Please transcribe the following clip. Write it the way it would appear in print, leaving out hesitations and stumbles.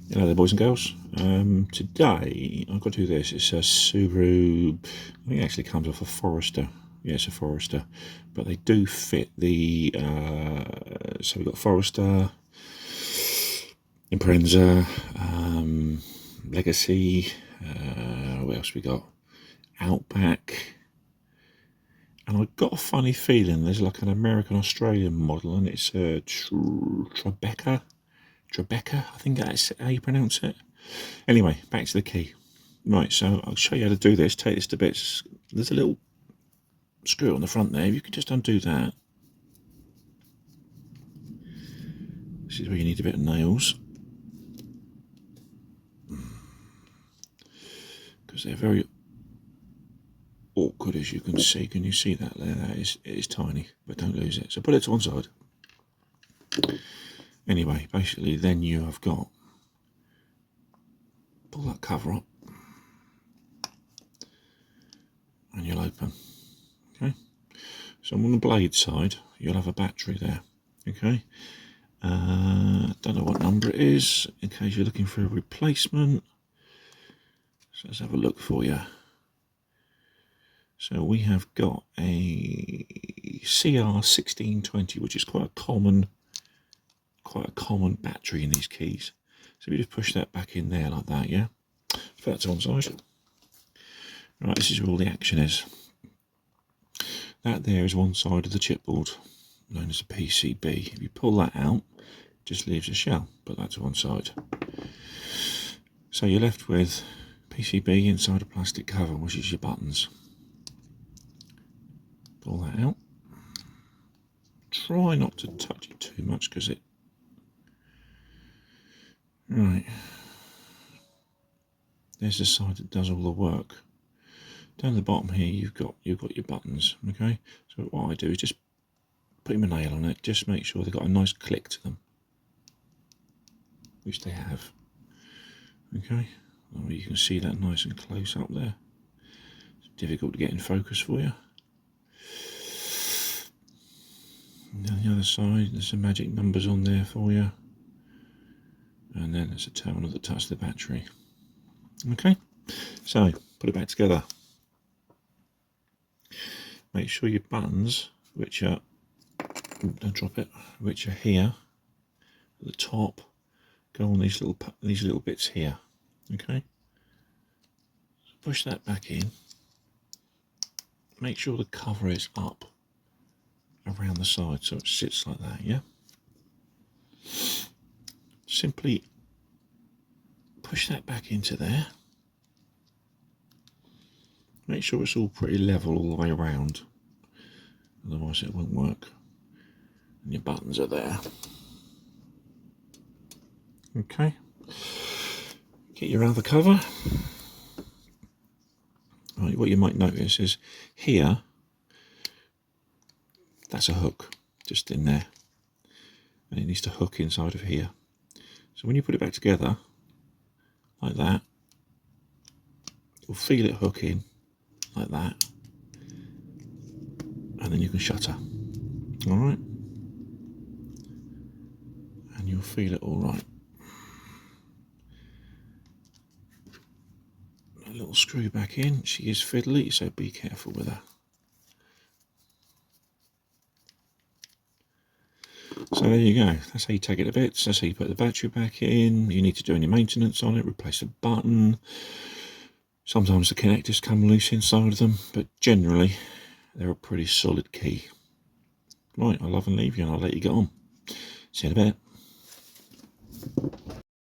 Hello there, boys and girls. Today I've got to do this. It's a Subaru. I think it actually comes off a Forester. Yeah, it's a Forester, but they do fit the. So we've got Forester, Impreza, Legacy. What else we got? Outback. And I've got a funny feeling there's like an American-Australian model, and it's a Tribeca, I think that's how you pronounce it. Anyway, back to the key. Right, so I'll show you how to do this. Take this to bits. There's a little screw on the front there. If you could just undo that. This is where you need a bit of nails, because they're very awkward, as you can see. Can you see that there? It is tiny, but don't lose it. So put it to one side. Anyway, basically then you have got, pull that cover up and you'll open. Okay, so on the blade side you'll have a battery there. Okay, don't know what number it is in case you're looking for a replacement, so let's have a look for you. So we have got a CR1620, which is quite a common battery in these keys. So we just push that back in there like that, yeah? Put that to one side. Right, this is where all the action is. That there is one side of the chipboard, known as a PCB. If you pull that out, it just leaves a shell. Put that to one side. So you're left with PCB inside a plastic cover, which is your buttons. Pull that out. Try not to touch it too much because it. Right. There's the side that does all the work. Down the bottom here, you've got your buttons. Okay. So what I do is just put my nail on it. Just make sure they've got a nice click to them, which they have. Okay. Well, you can see that nice and close up there. It's difficult to get in focus for you. And on the other side, there's some magic numbers on there for you. And then there's a terminal that touches the battery. Okay, so put it back together. Make sure your buttons, which are, don't drop it, which are here at the top, go on these little bits here. Okay, so push that back in. Make sure the cover is up around the side so it sits like that, yeah? Simply push that back into there. Make sure it's all pretty level all the way around, otherwise it won't work. And your buttons are there. Okay, get your other cover. Right, what you might notice is here, that's a hook just in there, and it needs to hook inside of here. So when you put it back together like that, you'll feel it hook in like that, and then you can shutter. All right, and you'll feel it all right. A little screw back in. She is fiddly, so be careful with her. So there you go, that's how you take it to bits, that's how you put the battery back in. You need to do any maintenance on it, replace a button. Sometimes the connectors come loose inside of them, but generally they're a pretty solid key. Right, I love and leave you and I'll let you get on. See you in a bit.